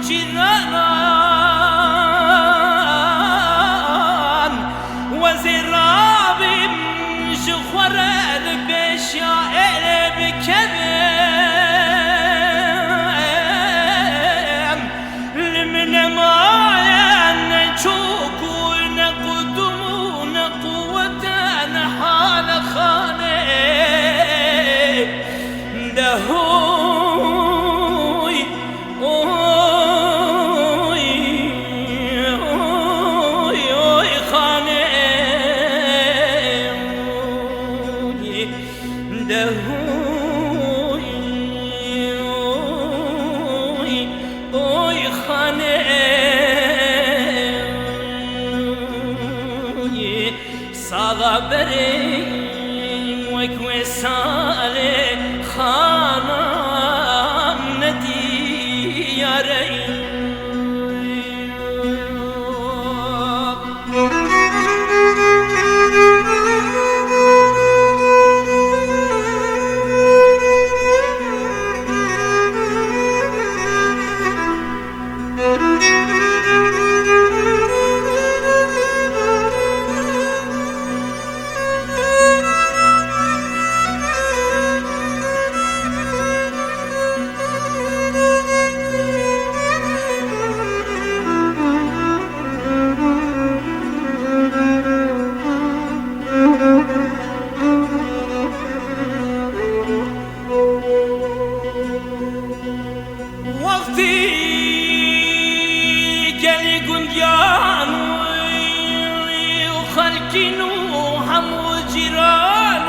جيران وزرابي جخور بشائر بكبم لمن ما ينشوكوا نقدمون قوة حال خانه دهوي خانه دهوي خانه صغبري وكوي سالي خانا ندي يا رئيس وخلقينو هم وجيران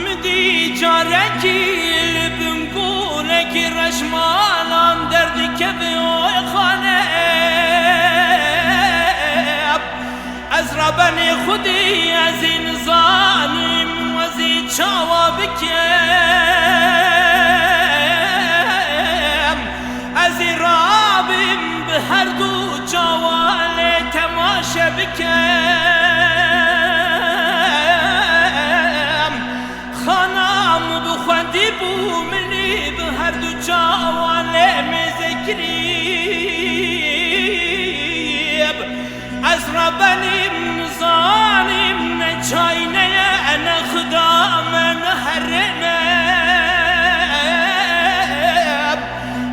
مدي جاركي بنقولك رشمالان دردك بخانه ازربني خودي ازين ظالم وزيد شوابك هر دو جوال تماشا بکم خانم بخوندی بو منی به هر دو جوال مزکریب از ربنیم نزانیم نچاینه انا خدام نهرنب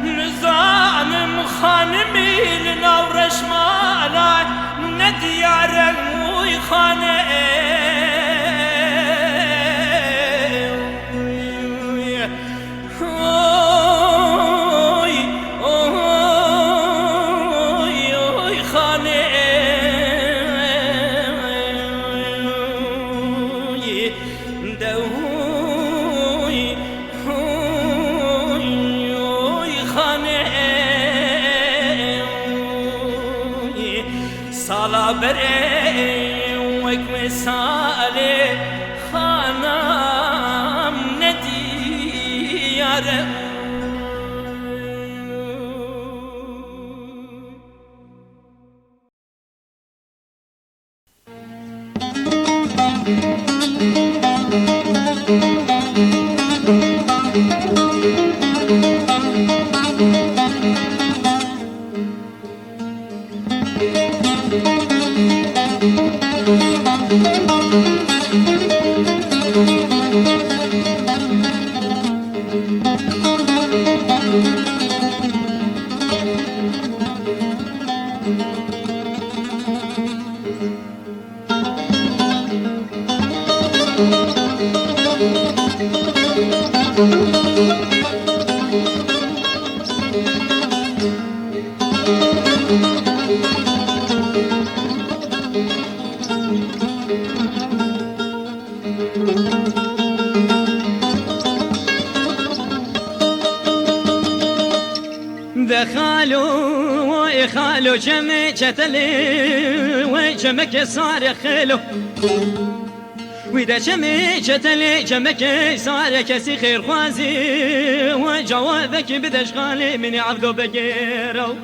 نزانم خانمی لنورش مالا نديار الموي خانه سالا بره وكوي سالي خانم نديار دخلوا ويخالوا جمع جتلي وجمك صار خلو وإذا جمع جتلي جمك صار كسي خير خوازي وجوابك بدش غالي من عبدو بقيرو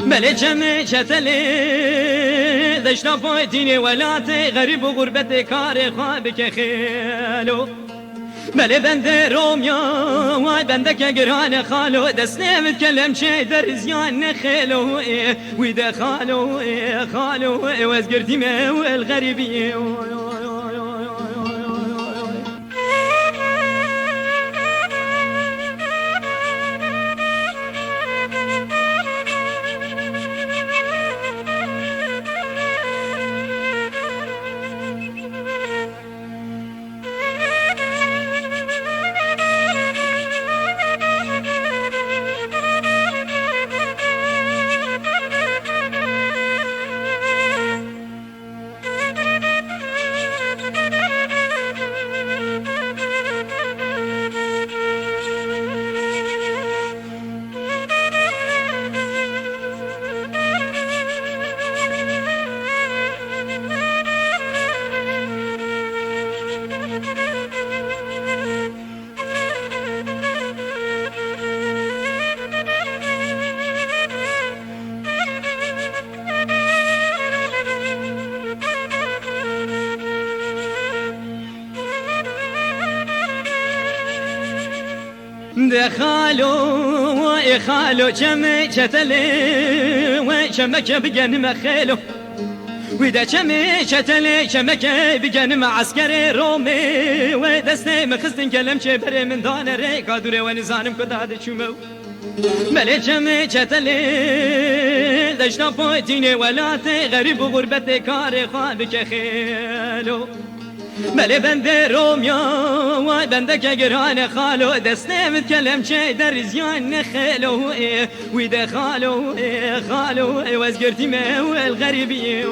بل جمع جتلي دشنا ديني ولاتي غريب وغربتي كاري خوابك خيلو بله بنده رومیا وای بنده که گران خالو دست نمیتکلم چه در زیان نخلو ویده خالو خالو وز گردیم والغریبی دخالو خالو كم شتلي وشمك بجن مخيلو وإذا كم شتلي شمك بجن معسكر رومي ودستي مخستن كلام شبر من دان ريك قادر ونزانم كداد شمو ملي كم شتلي دشنا بوتيني ولاتي غريب غربتي كاري خوابك خيلو ملی بنده رومیا وای بنده که گران خالو دست نمیتکلم چه در زیان نخلو ویده خالو خالو وز گردیم والغریبی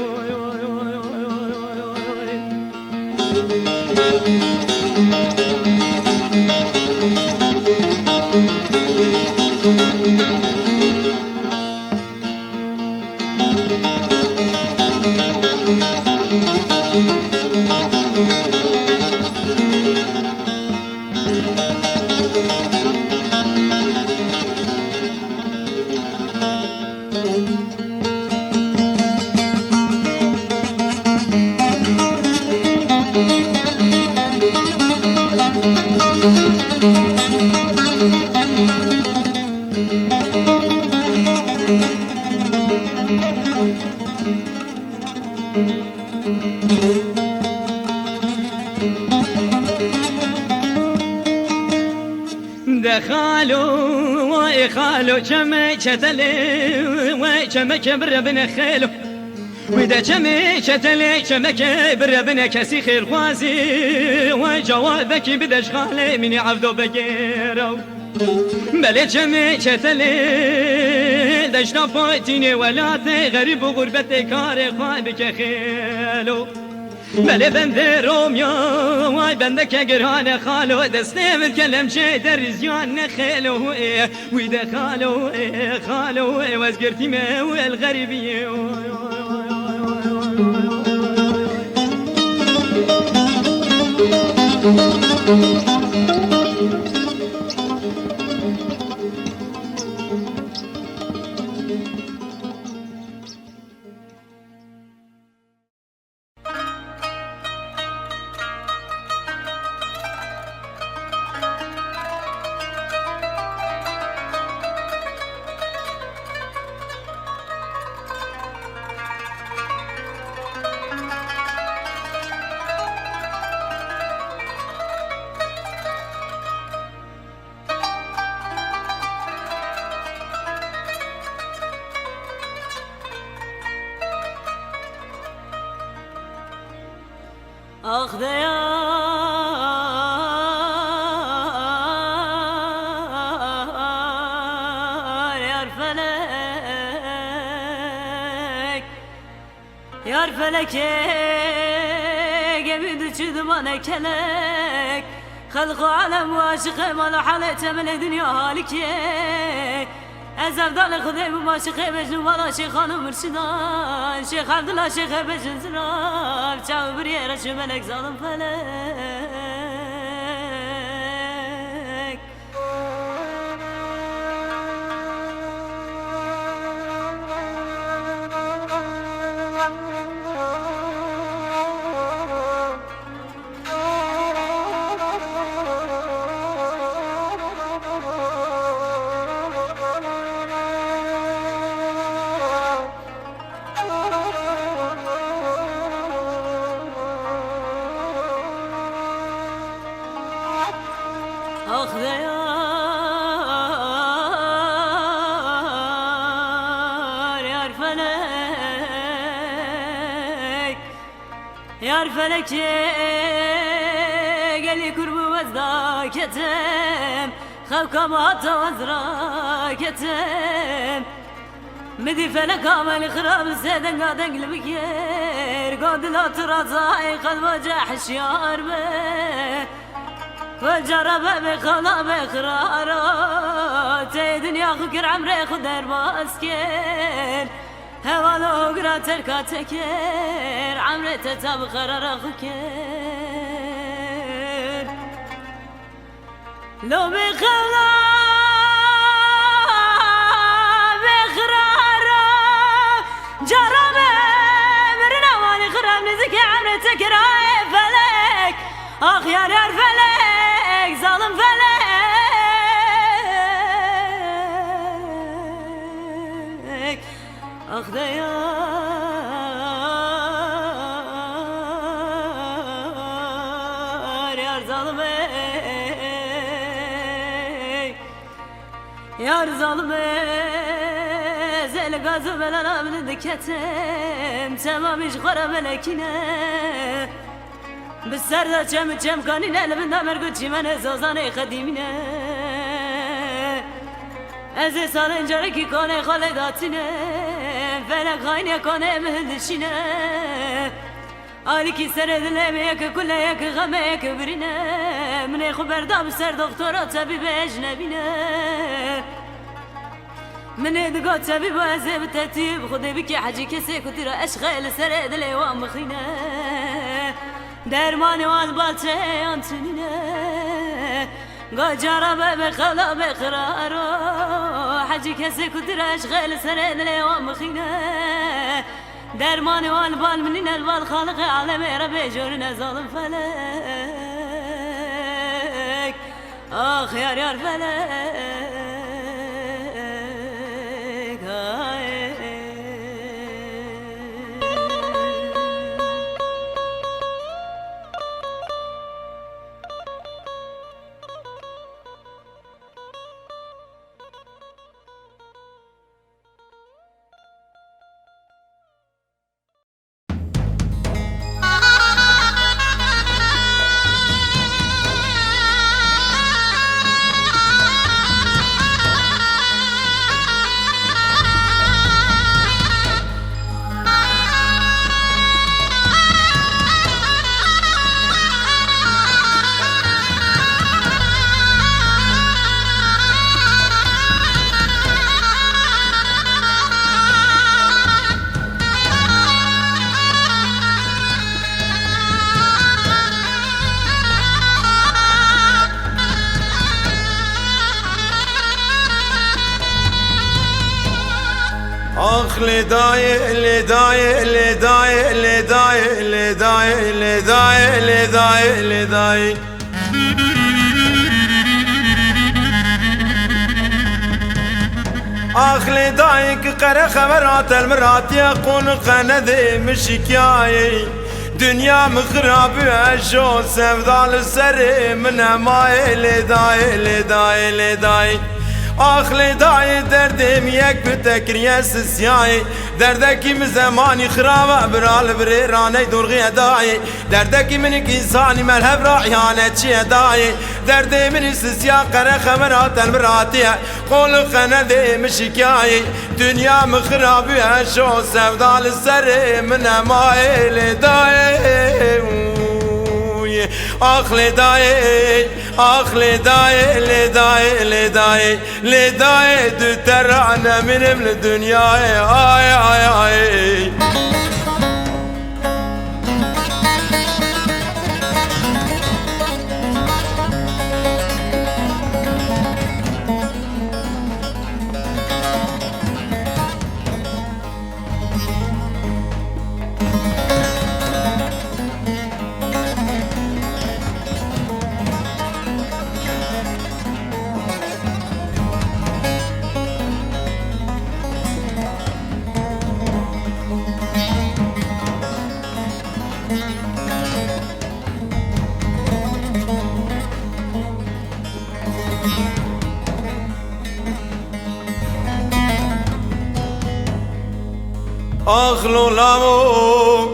دخالو واي خالو كم شتلي وكم كبر بن خيلو وإذا كم شتلي كم كبر بن كسي خير خوازي وجوابك بدش خالي من عبدو بقيرو بلي كم شتلي دشنا فوتيني ولاتي غريب وغربتي كاري خوابك خيلو بله بنده رومیا وای بنده که گران خالو دست نمیتکلم چه در زیان نخلو ویده خالو خالو وز گرتیم والغریبی آخ دیار یار فلک یار فلک گمی دوچید من کلک خلق و عالم و عاشق مال حالت من دنیا حالی که از افضل خدای ماشقه بجنو مالا شیخانو مرشدان شیخ عبدالله شیخ بجن زراب چاو بریه رشو ملک ظالم فلک آخ یار فلک یار فلک گلی کرب وزدا کتم خو کمات وزرا کتم مدي فلك عمل خراب زيدن قادن قلبك قاد لا ترازاي قد وجع حشيار به وجرب بخلا بخرارا تي دنيا خكر عمري خدر باسكر هوالو قرا تركا تكر عمري تتاب قرار خكر لو بخلا جرب مرنا مالي خراب نزكي عمري تكراي فلك آخ يار فلك ظالم فلك آخ يار ظالمك يار ظالمك الغاز بلا من دكتم تمامش خراب لكنه بالسر كم كاني نلبن دمر قد من زوزاني قديمنا از سال جرکی کنه خالداتنه فلک خاینه کنه مهندشینه آلی کی سر دلم یک کل یک غم یک برینه من خبر دام سر دکترا طبیب اجنبینه من دقات طبيب وازي بالترتيب خذي بكي حاجي كسي كتير اشغال سرد اليوم مخينا درماني والبالتي انتنينا قا جرب بخلا بقرارو حاجي كسي كتير اشغال سرد اليوم مخينا درماني والبال منين البال خالق عالمي ربي جورنا ظالم فلك اخ يار فلك آخ لدای لدای لدای لدای لدای لدای لدای لدای آخ لدای که قره خبرات المرات يقون قنده مشكاي دنيا مخرب عشو سفضال السر من ماي لدای لدای لدای آخ لدای دردم یک بتکریه سسیای دردکی من زمانی خرابه برال بریرانه دورغی دای دردکی من انسانی ملهب راحیانه چیه دای درد من سسیا قره خمرات المراتیه قول خنده مشکای دنیا مخرابی شو سفدال سر من مای لدای آخ لدای آخ لدای لدای لدای لدای دو ترانه منم لدنیای آی آی آی آخ لولاو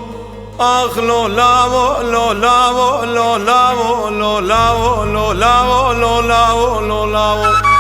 آخ لولاو لولاو لولاو لولاو لولاو لولاو لولاو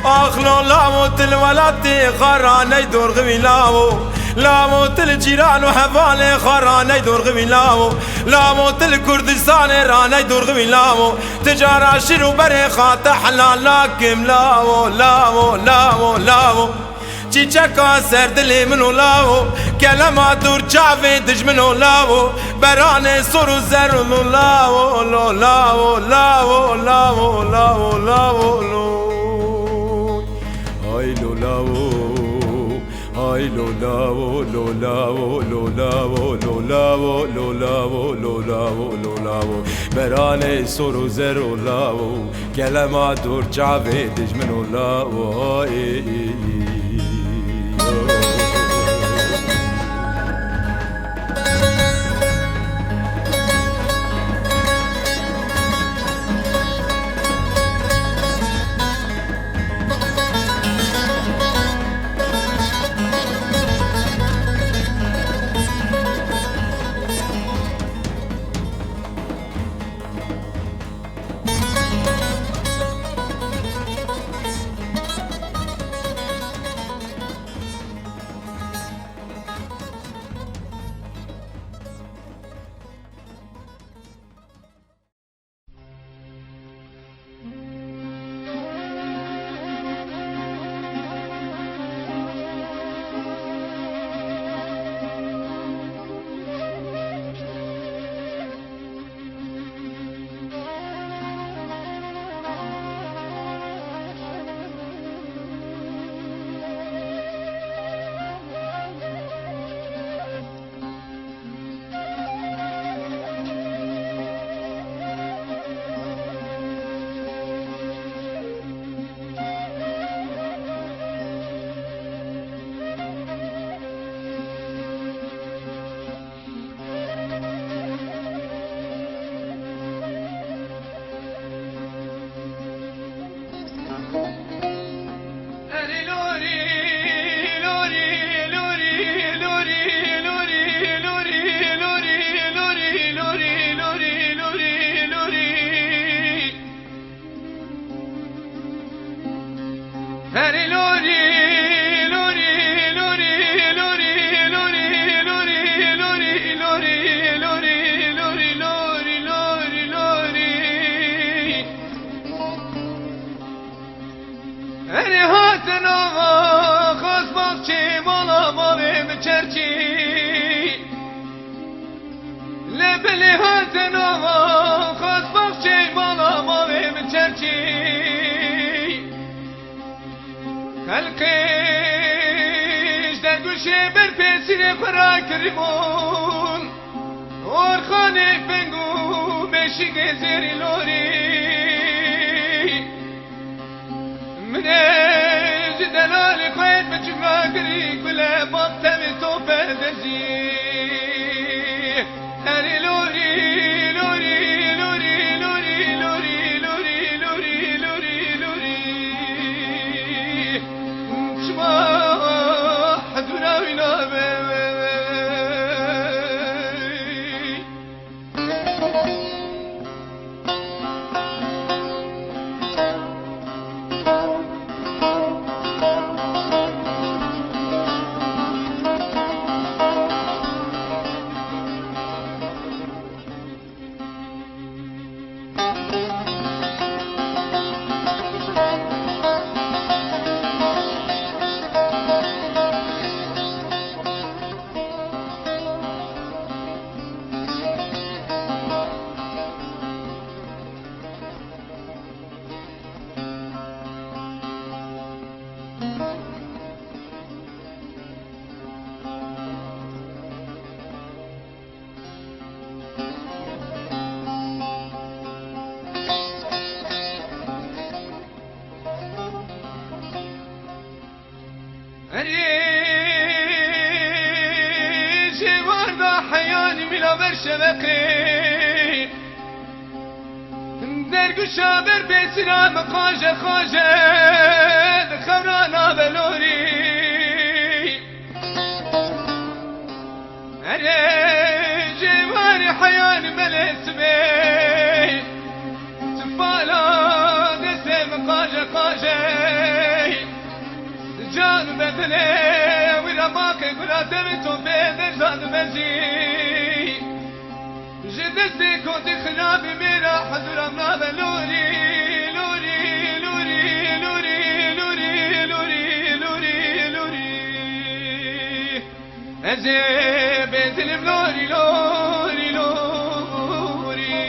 آخ لولاو تل ولاتي خراني دور غويلاو لا تل جيران وحفالي خراني دور غويلاو لا تل كردستان راني دور غويلاو تجارة شرو بريخات حلال لكم لاو لاو لاو لاو چیچکا سر دلی منو لاو کلمات دور چاوی دج منو لاو بران سرو زر لاو لاو لاو لاو لاو لاو لاو ay lo lavo ay lo lavo lo lavo lo lavo lo lavo lo lavo lo lavo lo lavo برانه سرو زرو lavo كلمة دور جاوي دجمنو lavo القيش دقوشي بربسيني برا كريمون ورخاني بنقو بشي زيري لوري من جدلالي خويت بجمع قريق بلا بطمي توبة دزي هاري لوري لوري لوري لوري لوري لوري لوري لوري لوري شما حدونا وينا ريشي وردا حياني ملا برشبقي درگو شابر بسنا مقاجة خاجة خبرانا بلوري ريشي واري حياني ملسمي تفالا دسي مقاجة قاجة جان بدني ورماك قلا تبتو بيدر زاد بزي جدستي كنت خلابي ميرا حضر امنا لوري لوري لوري لوري لوري لوري لوري لوري ازي بنتلم لوري لوري لوري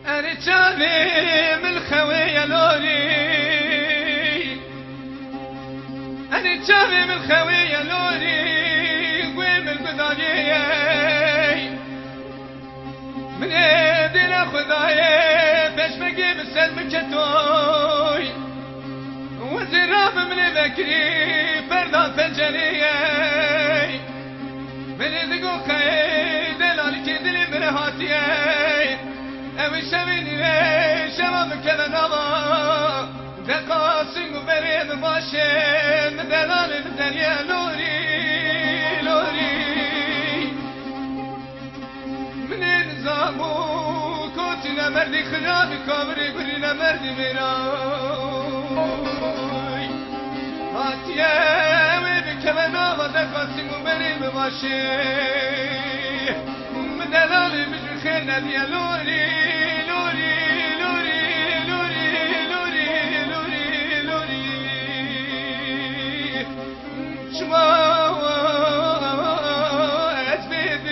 أنا جاني من خوية لوري أنا جاني من خوية لوري قوي من قضايا من ايدينا خذايا باش بقي بالسلم كتوي وزراب من بكري فردان فنجانية من ايدقو خي دلالي كدلي مرهاتية اوي شبيني لي شباب كذا نظا دقاسين وبريد باشين دلال الدنيا لوري لوري من الزامو كوتنا مردي خلابي كابري قرينا مردي بيراي هاتيا اوي بكذا نظا دقاسين وبريد باشين من دلال بجو خيرنا ديا لوري لوري لوري لوري لوري لوري لوري شما أزبيد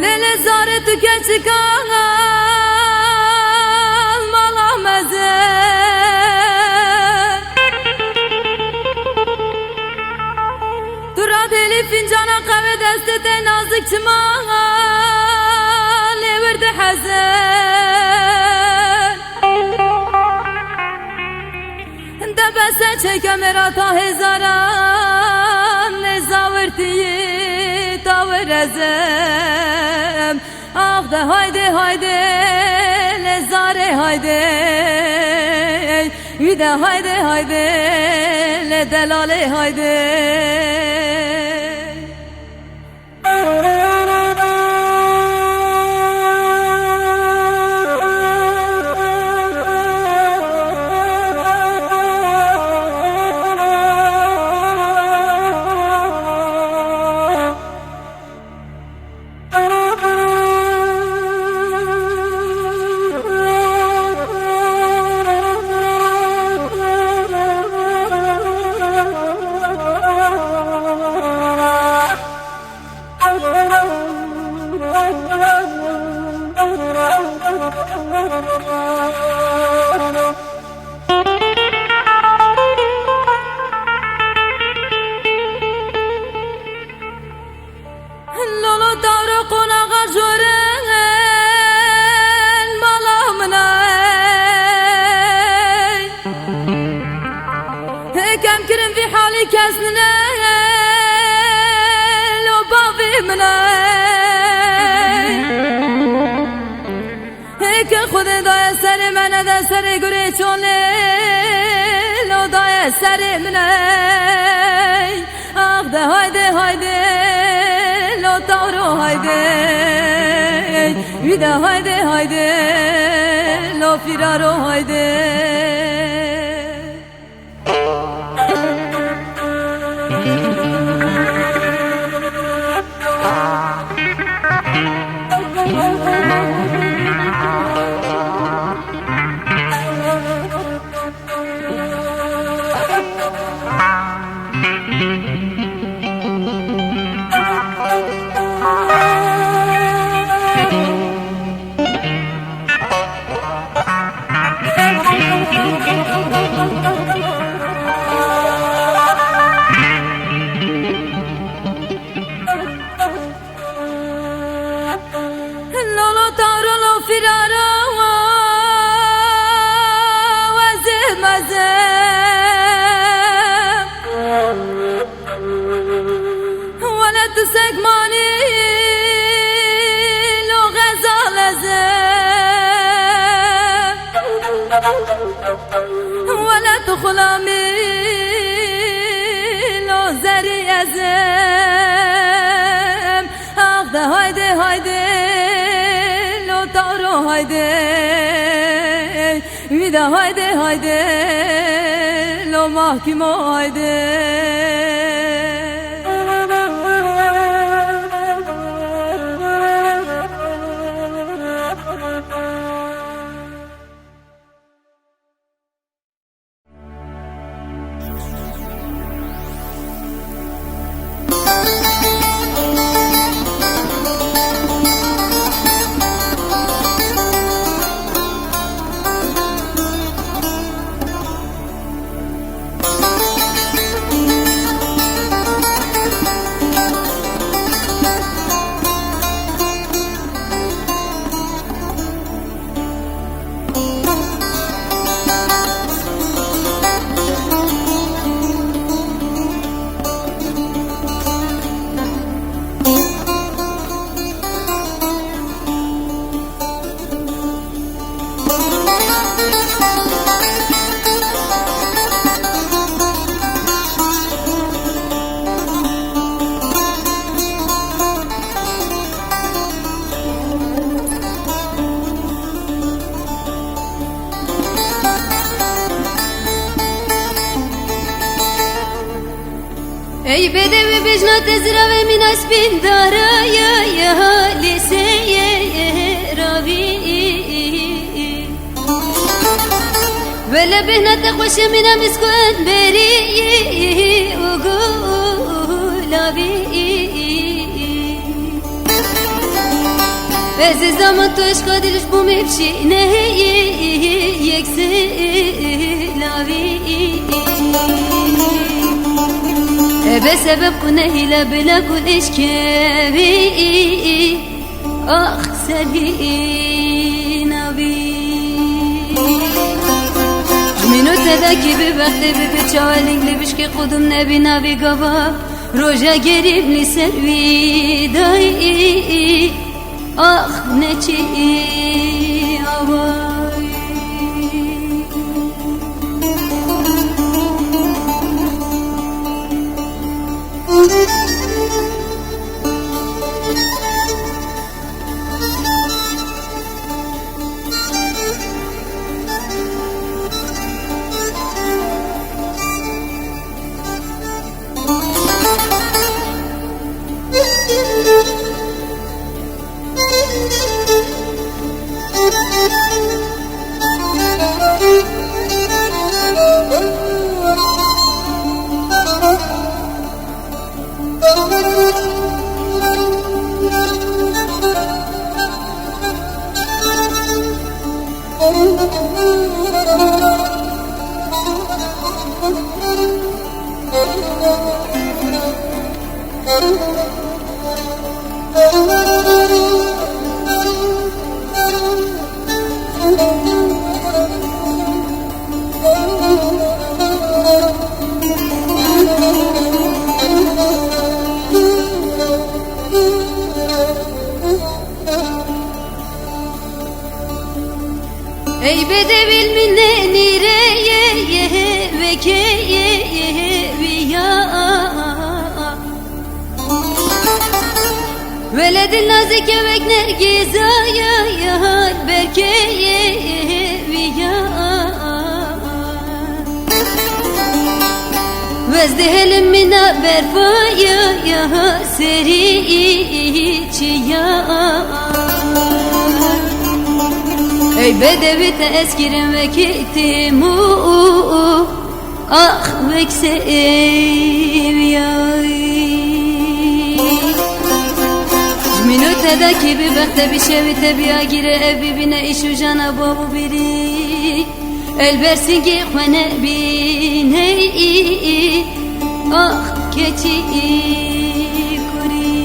Lele zaret keçikal malameze Dura deli fincana kahve destete nazik çımağal Levirdi hazen Debese çekemerata hezaran Nezavirtiyi tavirezem Ah de haydi haydi lezare haydi Yüde haydi haydi le delale haydi لولو تارقنا غجورين ملامنا كم كرم في حالي كسنا لو بابي منا هيك خود داي سري من دا سري غري چولي لو داي سري منا آخ ده هايدي هايدي لو تارو هايدي ويدا هايدي هايدي لو فيرارو هايدي لولو تارو لو فرارو وزم ولا تسقماني لو غزال ولا تخلامي لو زري أزم آخ ده هايدي هايدي لو تارو هايدي ويدا هايدي هايدي لو محكمو هايدي ای بدوی بجنات زراوی من اسبین دارا یا لیسی راوی ولا بهنات خوش من مسکن بری وگولاوی از زمان تو عشق دلش بومی بشی نه یک سلاوی بسبب كنه لا بلا كل إشكابي أخ سلينا بي منو تداكي ببختي بكتشاوالين لبشكي قدم نبي نبي قبا روجا قريب لسلوي داي أخ نتشي أواي ey bedebil minne nireye ve keye ya veledin nazik bek nergiza ya berkeye ya Vezdehelim mina berfaya ya seri ya Ey bedevi teskirim ve kitimu ah veksev ya Minute da ki bir bekte bir şevite bir agire ev bibine işu jana babu biri Elbersin ki khane bine ah keçi kuri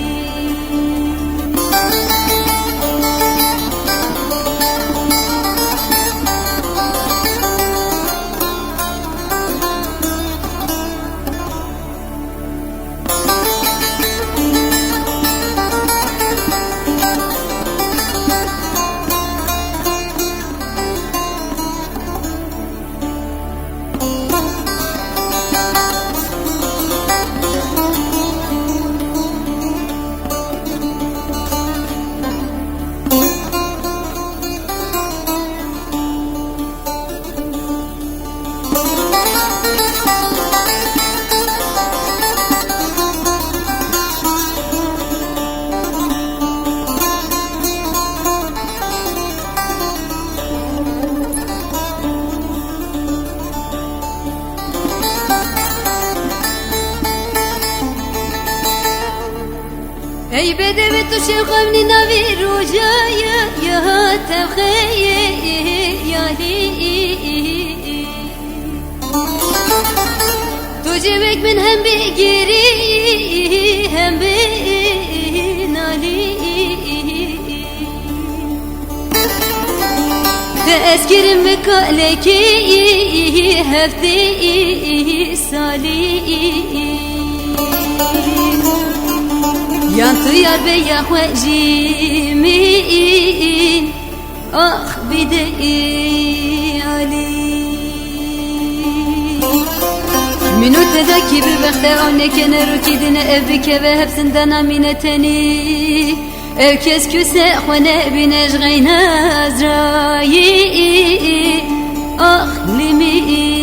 Ey bedevi tu şevkavni navi rujaya ya tevkheye ya li Tu cevek min hem bir giri hem bir nali Te eskirim ve kaleki hefti sali Yantı yar be ya jimin ah bide ali Minute da ki bir bekte anne keneru kidine ev bike ve hepsinden amineteni ev kes küse khone binej gayna azrayi ah limi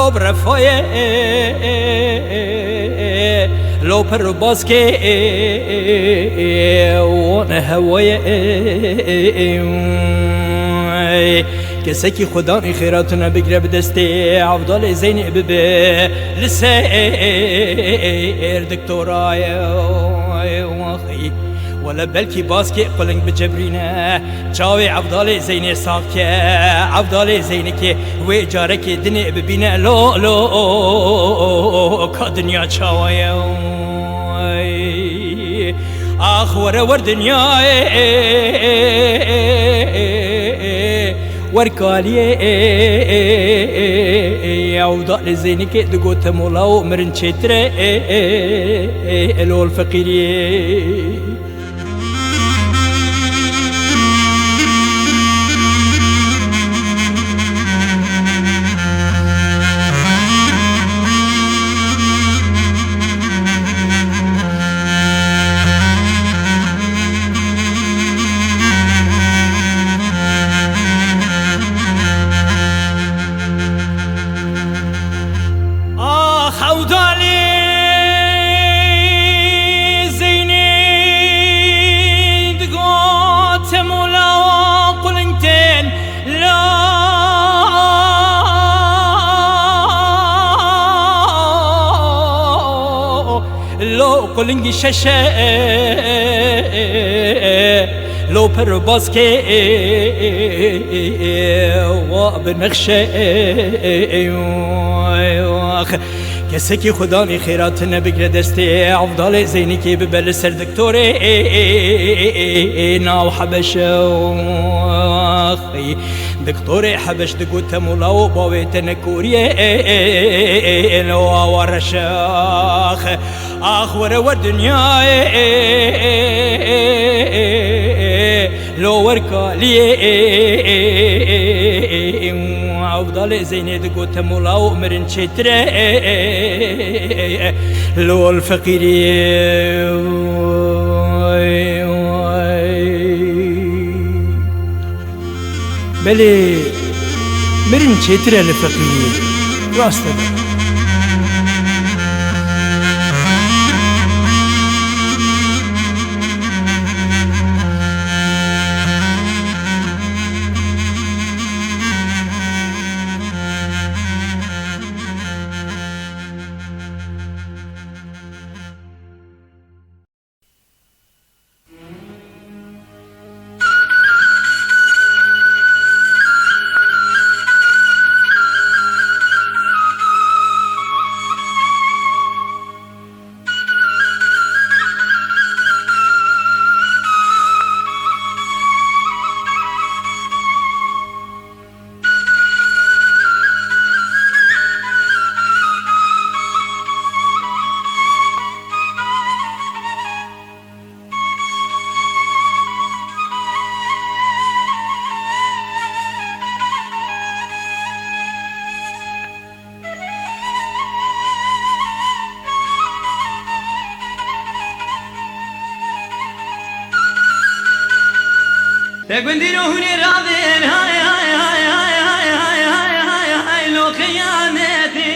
لو برفاية لو پر باسكي وانا هواية كسكي خداني خيراتنا بقرا بدستي عفضل زيني ببي لسير دكتوراي واخي ولا بلكي باسكي قلنك بجبرينا جاوي عفضل زيني صافكي عفضل زينك وجارك دني ببينا لو لو كدنيا جاوي آخ ورا دنياي وركالي عوضال زينك دقوت مولاو مرن شتري الو الفقيري قلنگی ششه لو پر باسکه و بنخشه کسی خدا می خیرات نبگره دسته افضل زینی که ببل سر دکتوره ناو حبشه دكتوري حبش دقوت مولاو باويت نكوريه لو ورشاخ اخور ودنياي لو وركالي افضل زيني دقوت مولاو مرن شتري لو الفقيري بلي مرن شتري الفقيري راسته تقندينو هني راضين هاي هاي هاي هاي هاي هاي هاي هاي هاي لو قيامتي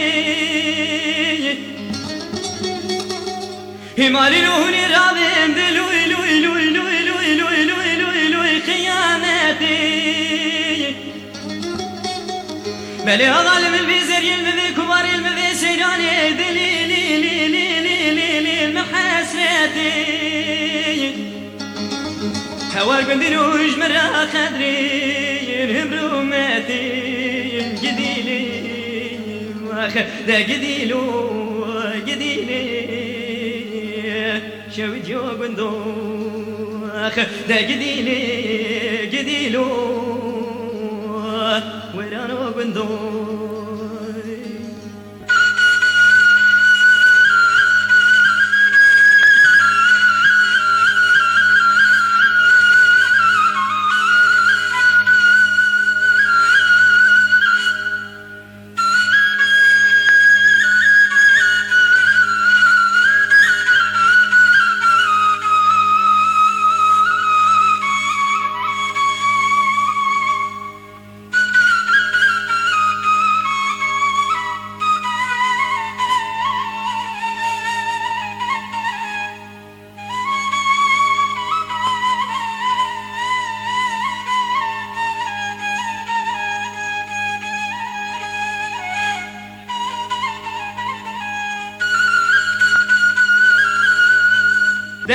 همالي لو هني راضين دلوي لوي لوي لوي لوي لوي لوي لوي لوي قيامتي بلي ظالم البيزر يلمذي كبار يلمذي سيراني دلي لي لي لي لي لي لي محسرتي هوا قندنوش مرا خدري همروماتي جديلي دا جديلو جديلي شوجو قندو دا جديلي جديلو ورانو قندو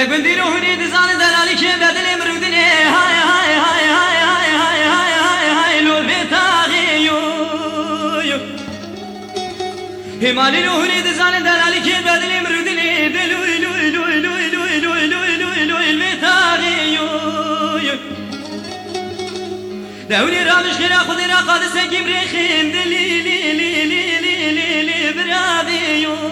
لكن ديرو هني دزان دلالي كي بدل مرودني هاي هاي هاي هاي هاي هاي هاي هاي هاي لو بتاغي يو همالي لو هني دزان دلالي كي بدل مرودني دلو لو لو لو لو لو لو لو بتاغي يو داولي رامش خير خذي راقد سكيم ريخين دلي لي لي لي لي لي لي برادي يو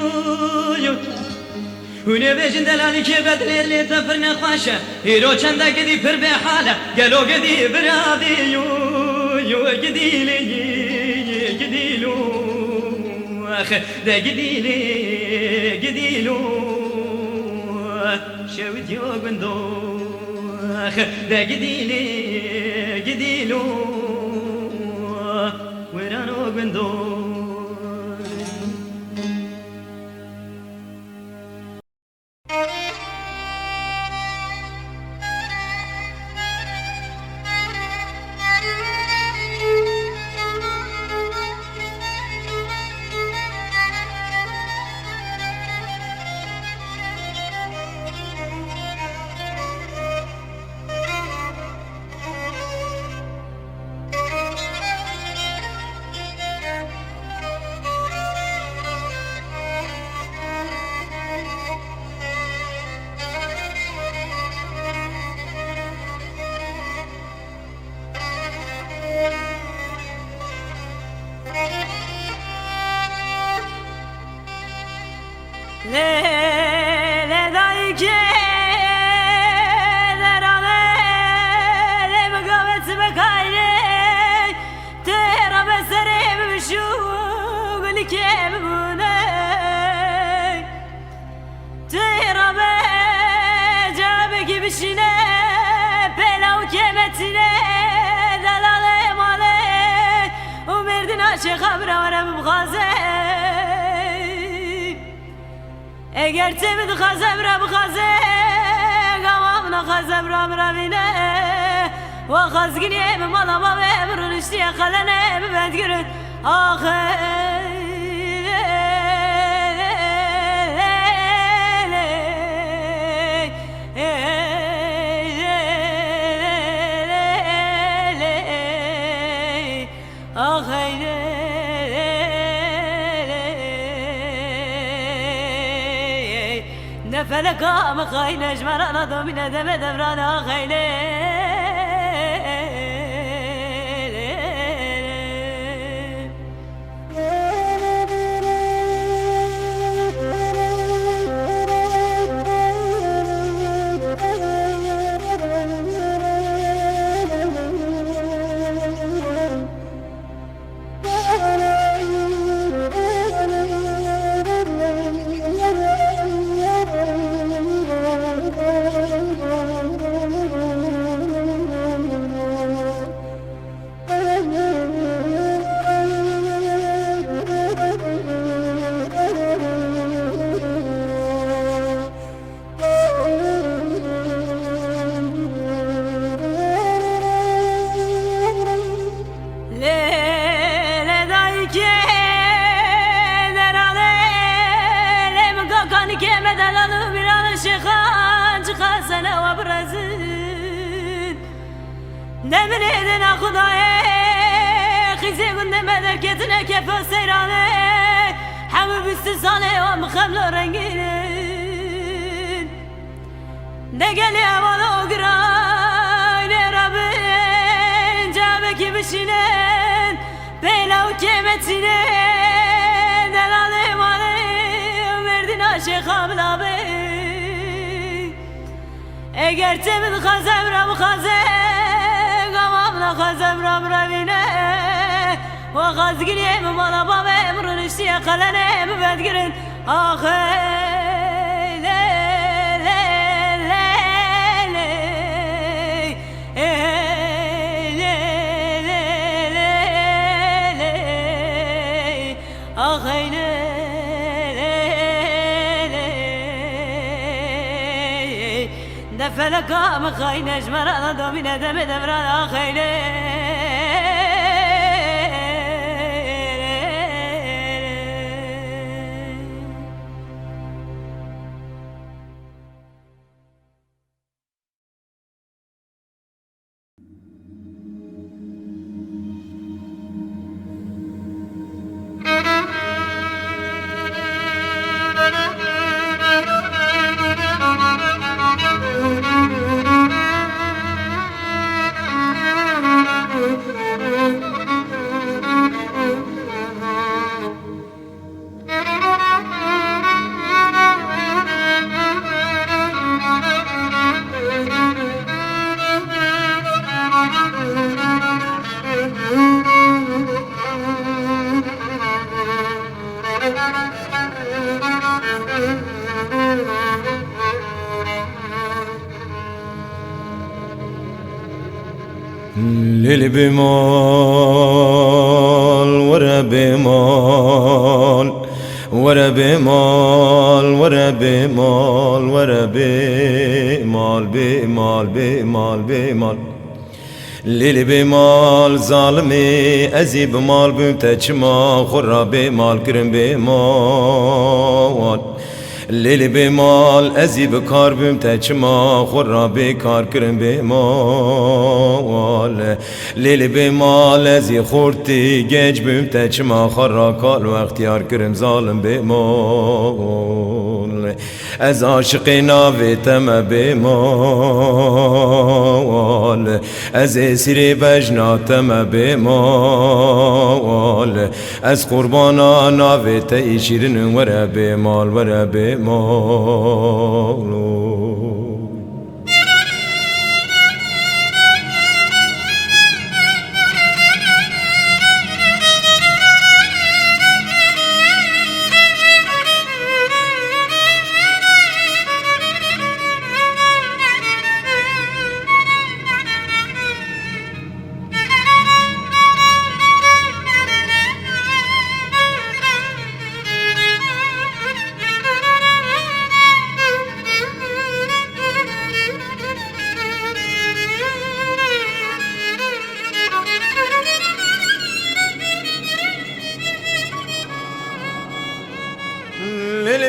هوني بيجن دلالي كي بدلي اللي تفرنا خواشة هيرو چنده قدي پر بحالة قالو قدي برادي يو يو قدي لي قدي لو اخ دا قدي لي قدي لو شوت يو قندو اخ دا قدي لي قدي لو ويرانو قندو اگر تمد خزم را بخزه قوامنا خزم را مرابینه و خزگینی بمالا ما بمرون اشتی خلنه ببند گرد آخر فلك ما خاين جمر انا دومنا دم دبرانا خايله نمريدنا خداي خيزي قلنا مدركتنا كيف سيراني حمو بستساني ومخملو رنجين دقلي أولو قراي ربين جابك بشنين بيلو كيمتينين دلالي مالي ومردنا شيخا بلابي اگر تمد خزم رم خزم قوامنا خزم رم رمينه و خزگینی مالا بام امرون اشتی خلنه ببند گرن آخر فلك ما خاين جمر انا دومنا دم دبرانا خايله ليل بمال ورا بمال ورا بمال ورا بمال ورا بمال بمال بمال بمال ليل بمال ظالمي أزي بمال بمتجما خرا بمال كرم بمال ليل بمال أزي بكار بمتجما خرا بكار كرم بمال ليل بمال أزي خورتي جيج بمتجما خرا كال واختيار كرم ظالم بمال از عاشقی ناویتم بمال از اسیر بجناتم بمال از قربانا ناویت ایشیرن ورا بمال ورا بمال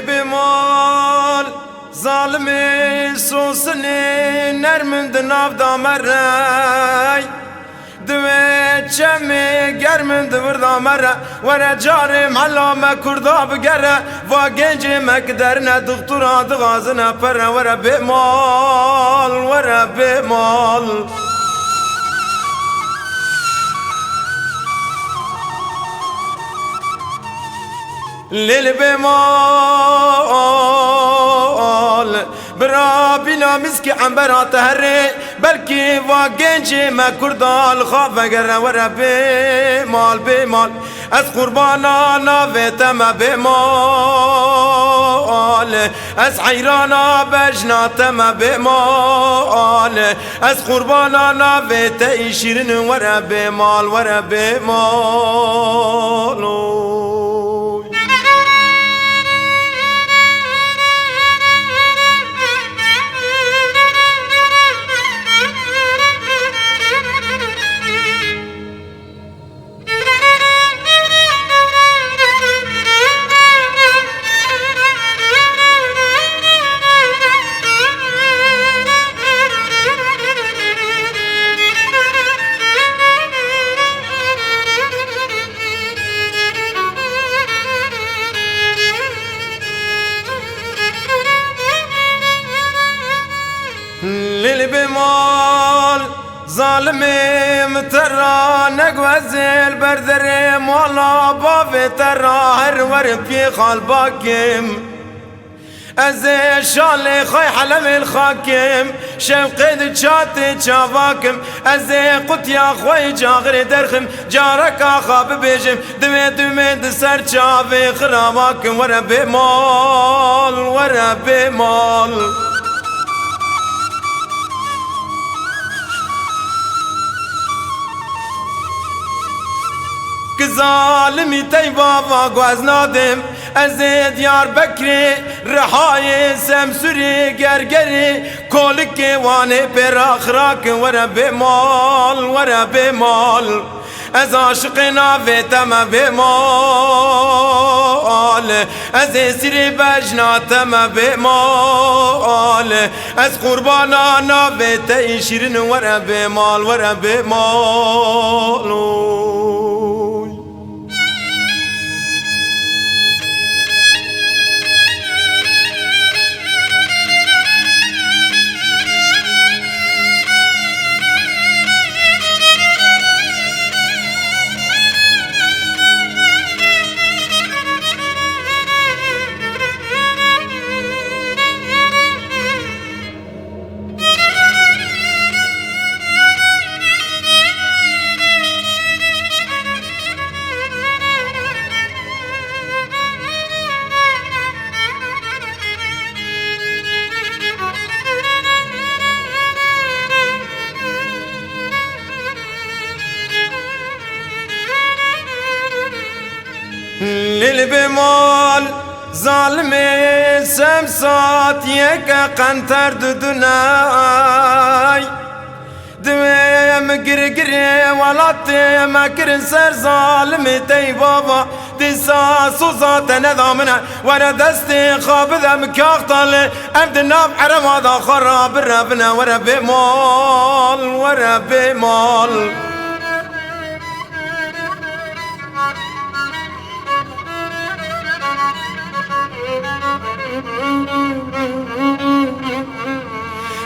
بمال ظالمي سوسني نرمند ناف دامري دوي چمي گرمند وردا مرة ورا جاري محلا ما كردا بگره و گنجي مكدرنا دكتورا دغازنا پر ورا بمال ورا بمال ليل بمال برا بلا مسكي عنبرا تهري بلكي واقنجي ما كردال خاف قرر ورا بمال بمال از قربانا نافيتا ما بمال از حيرانا بجناتا ما بمال از قربانا نافيتا يشيرن ورا بمال ورا بمال ليل بمال ظالمي مترا نقوزل بردري مولا بافي ترا هرور بي خالباكم ازي شالي خوي حلم الخاكم شوقي شاتي شافاكم ازي قلت يا خوي جاغري درخم جارك اخاب بيجم دمي دمي دسر شافي خراباكم ورا بمال ورا بمال ظالمي تيبابا قواز نادم ازيد يار بكري رحاي سمسوري قرقري كولك واني براخراك ورا بمال ورا بمال از عاشقنا فيتما بمال از سري بجناتما بمال از قربانا نافيت يشيرن ورا بمال ورا بمال لیل بمال ظالم سمسات یک قنتر ددنای دویم گرگره ولات مکرن سر ظالم تی بابا دیسا سوزات ندامنا ورا دست خواب دم کاختال امد ناب عرم دا خراب ربنا ورا بمال ورا بمال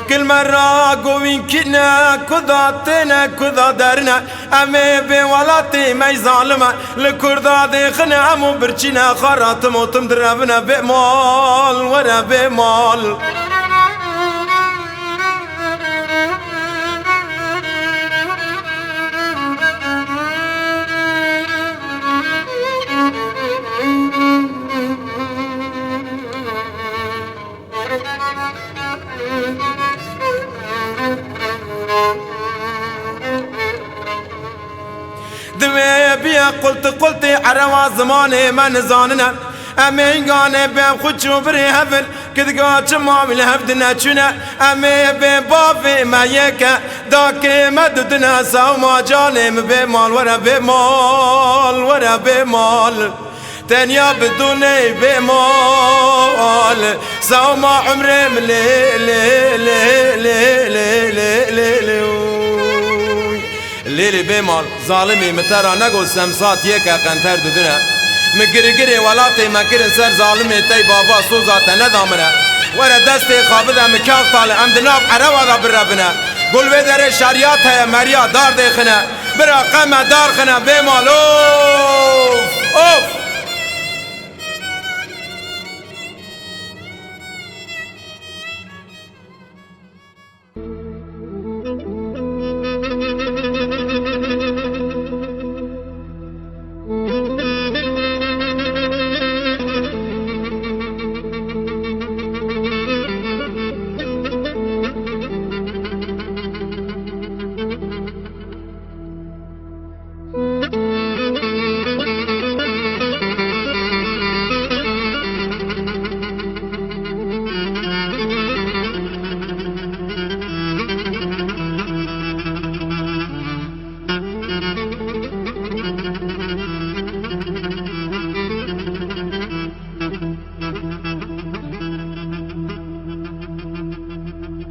كل مرة قوين كنا كذاتنا كذا درنا أمي بولاتي ما يظالما لكردا ديخنا أمو برشنا خراتم وتم دربنا بمال ورا بمال دمي بيا قلت عروا زماني ما نزاننا امي قاني بيب خدشو بري هفل كد قاتش مامي لهفدنا شنا امي بابي ما يكا داكي مددنا ساو ما جانم بمال ورا بمال ورا بمال تانيا بدوني بمال ساو ما عمري من لي لي لي لي لي لي لي لي ليلي بمال ظالمي مترا نقول سمسات يكا قنتر ددنا مقرقري ولاتي مكرن سر ظالمي تي بابا صوزات ندامنا ورا دستي خابدا مكاق طالع عمد ناب عروا ذا بربنا قول بدر شاريات هيا مريا دار ديخنا برا قمة دار خنا بمال اوف اوف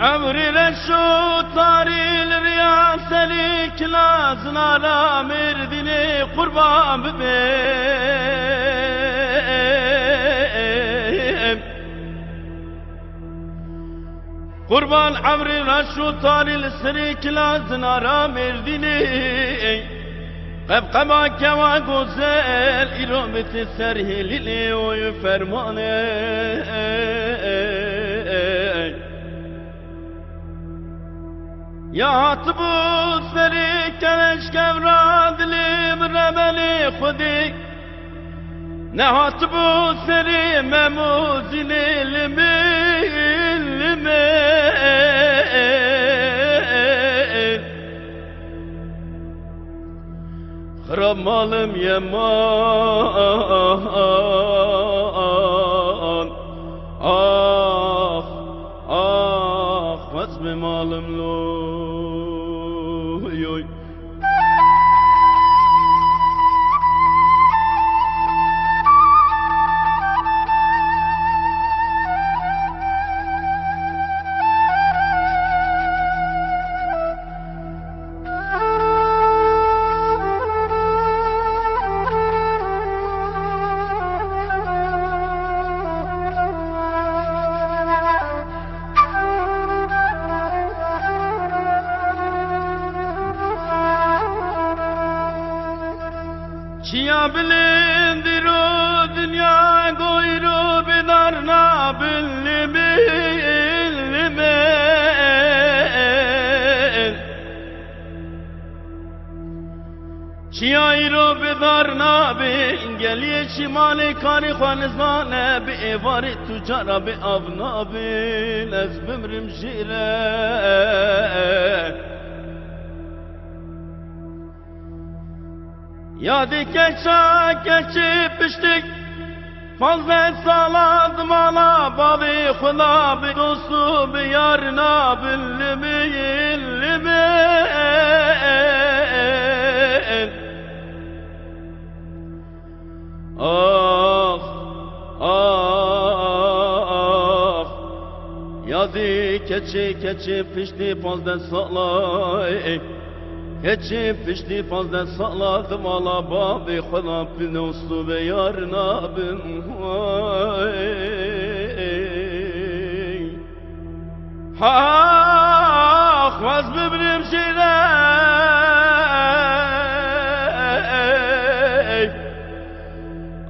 عمري لشو طاري الرياسة ليك لازم على مردني قربان ببيم قربان عمري لشو طاري السريك لازم على مردني قبقبا كوا غزال إرومة السرهي للي ويفرماني يا طبوس فريق كلش كبراد لي مرملي خدي نها طبوس فريق مموزي لي لمي خراب مالم يمان آخ واسم مالم لو يوي چیا بلند رو دنیا گوی رو بدارنا باللمن چیا رو بدارنا بینگلی شمال کاری خوانزانه به ایوار تجارا به آبنابین از بمرم جیره یادی کچا کچی پشتک فضل صلاة مالا بابي خدا بدوسو بيارنا باللبي آخ آخ يادي keçi pişti fazla salay keçi pişti fazla saladım ala babi xula pinostu ve yarına bin ah vaz bibrim şilay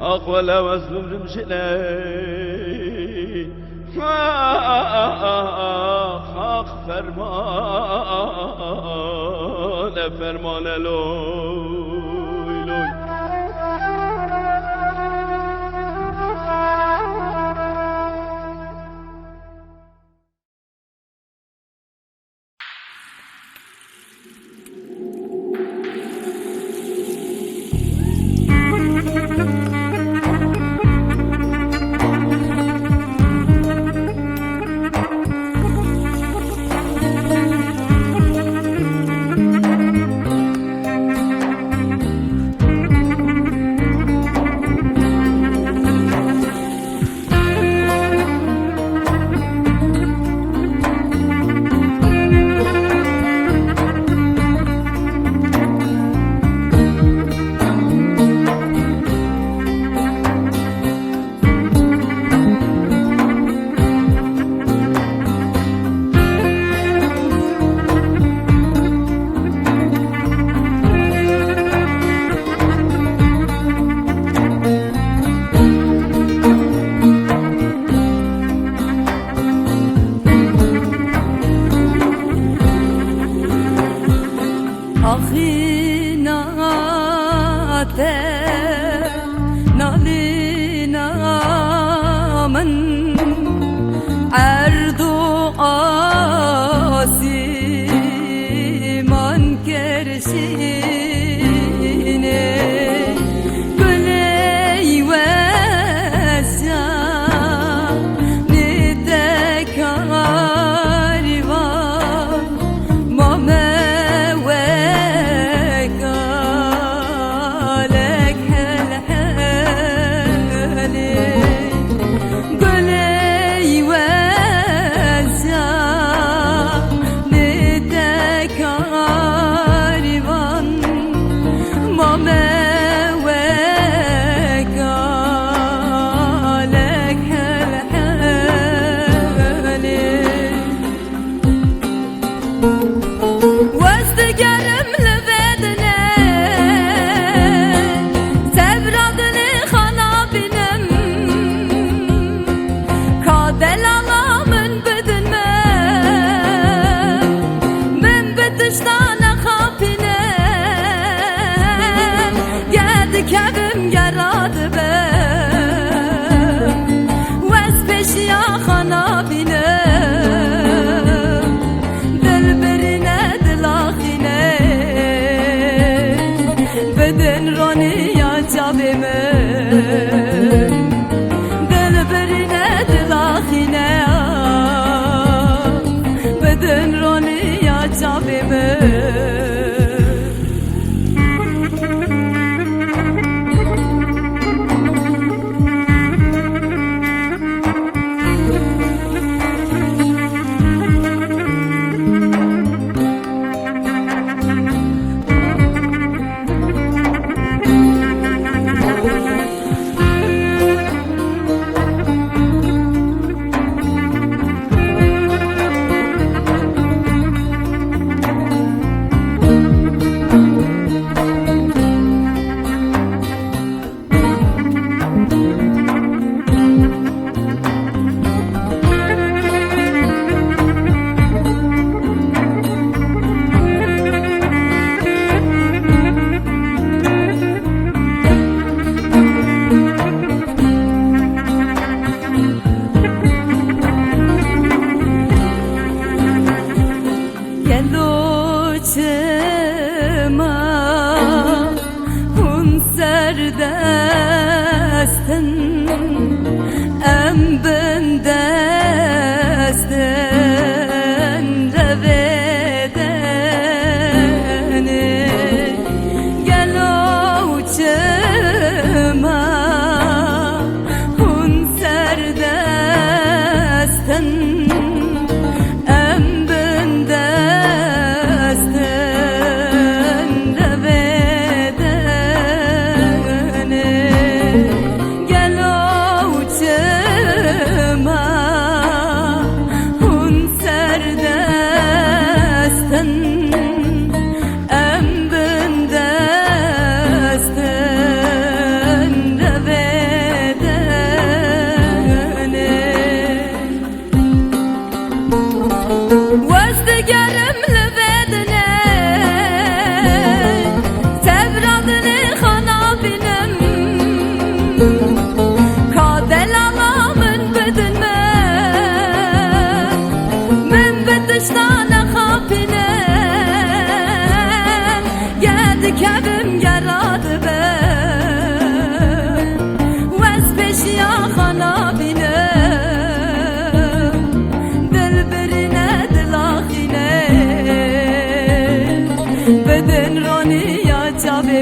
ah vela vaz bibrim şilay ah ferman loy loy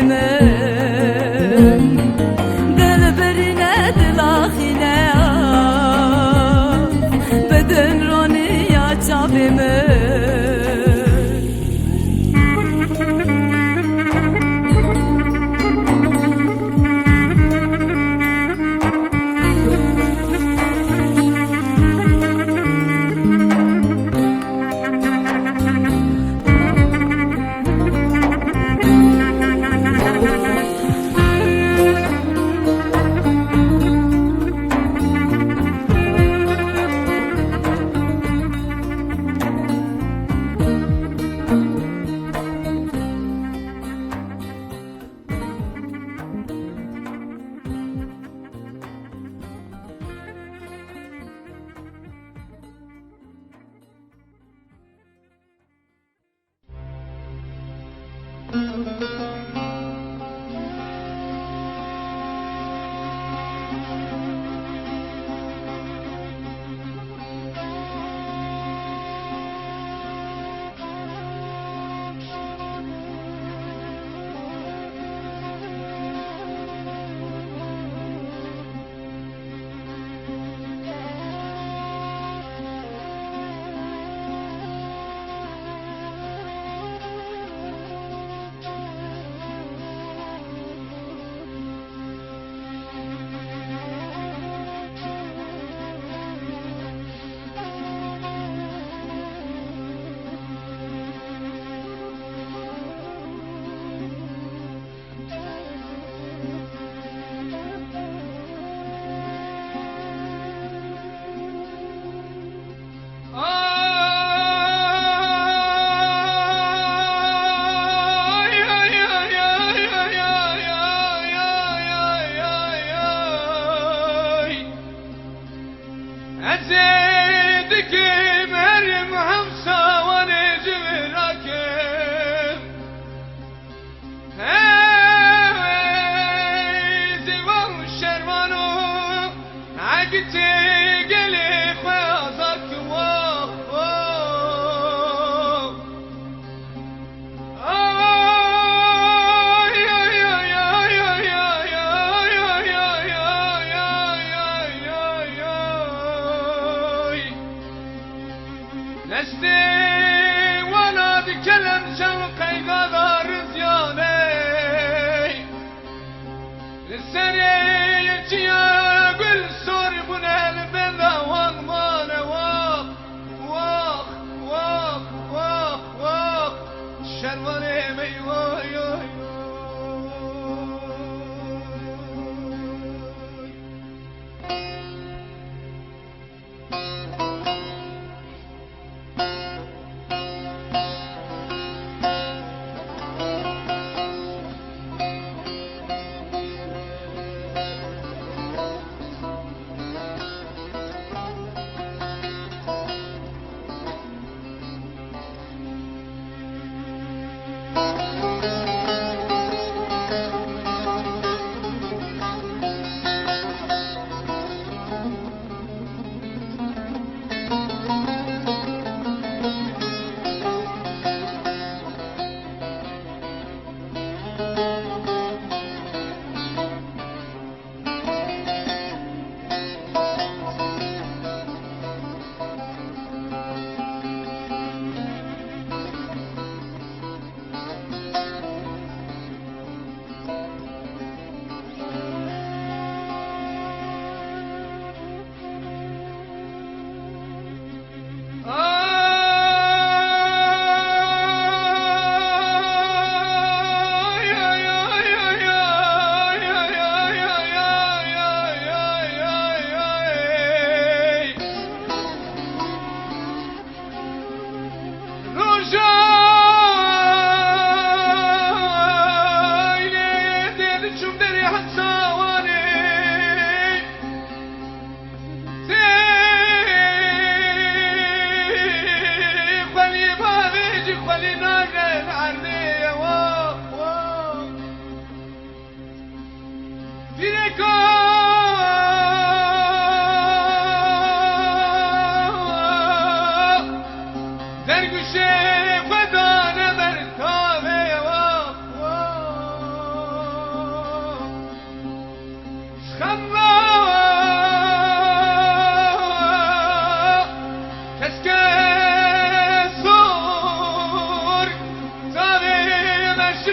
من دل برینه دل آخینه بدن رونی یا چاوی من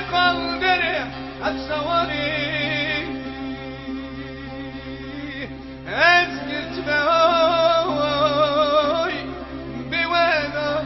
قلدره السواري أذكرت بهاي بوانا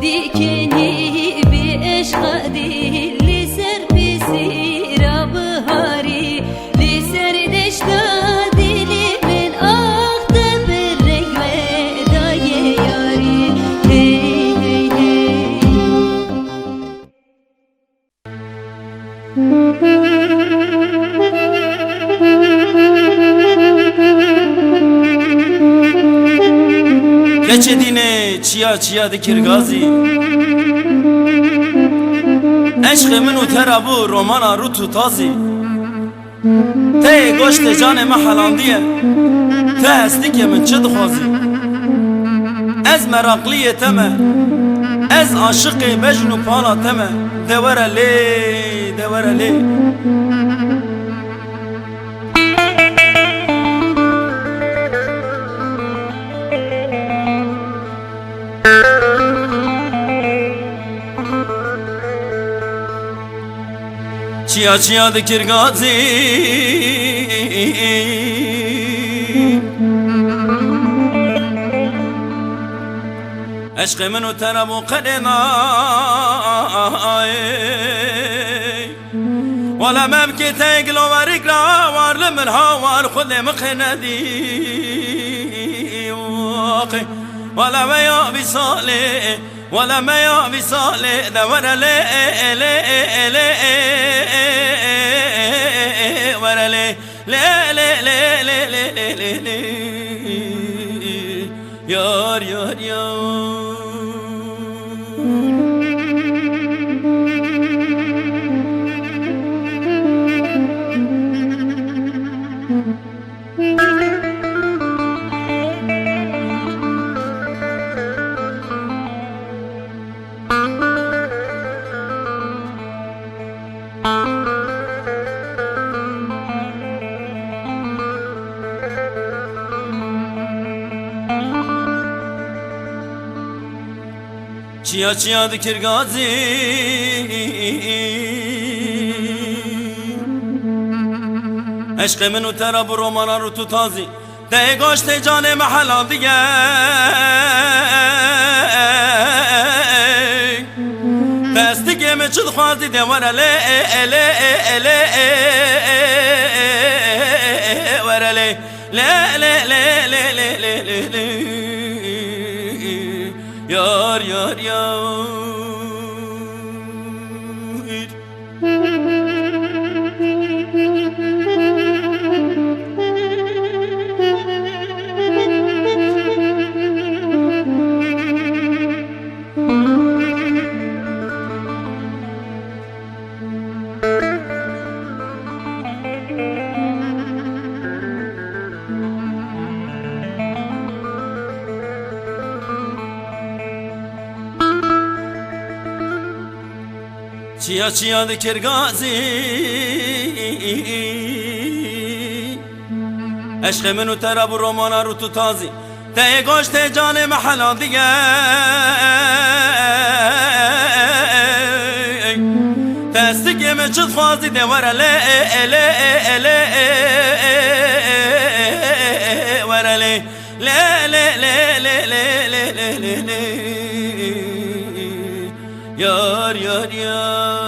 دیکنی بی عشق دی لسر پیسی را بهاری لسر دشتا دلی من آخت بر رنگ ودای یاری هی هی هی گچه دینه چیا دکر گازی عشق منو ترابو رومانا رو تو تازی ته گوشت جان محلاندیه ته هستی که من چه دخوازی از مراقلی تمه از عاشق بجنو پالا تمه دوره لی چیا دکر گازی عشق منو ترم و قدنای ولا ممكن تقلو ورقلا وار من هوار خذ مخندي ولا ما يا بصالي ولا ما يا بصالي دور لي ورا لي لي يار چیا دکر گازی عشق منو ترا برو مانا رو تو تازی ده گوشت جان محلا دیگه دستی که من چود خوازی ده ورا لی ورا لی yar چیا دکر گازی عشق منو تراب رومانا رو تو تازی ته گوشت جان محلا دیگه دستی که من چود خوازی ده ورا لی yar